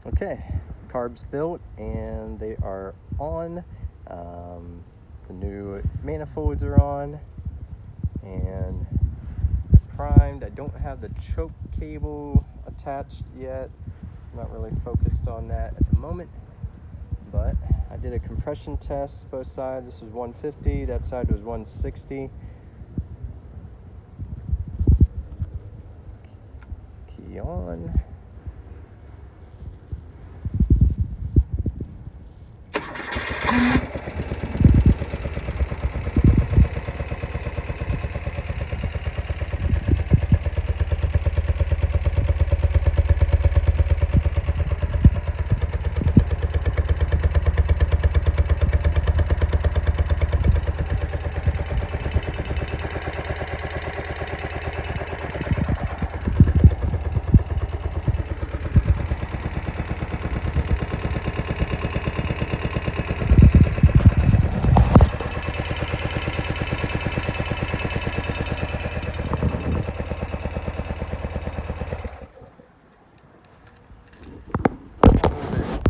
Okay, carbs built and they are on. The new manifolds are on and they're primed. I don't have the choke cable attached yet. I'm not really focused on that at the moment, but I did a compression test both sides. This was 150, that side was 160. Key on.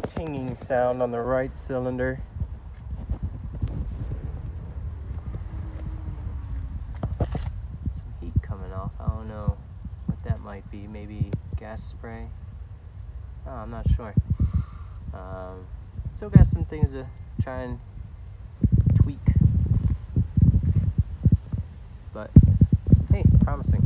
Tinging sound on the right cylinder. Some heat coming off. I don't know what that might be. Maybe gas spray. Oh, I'm not sure. Still got some things to try and tweak, but hey, promising.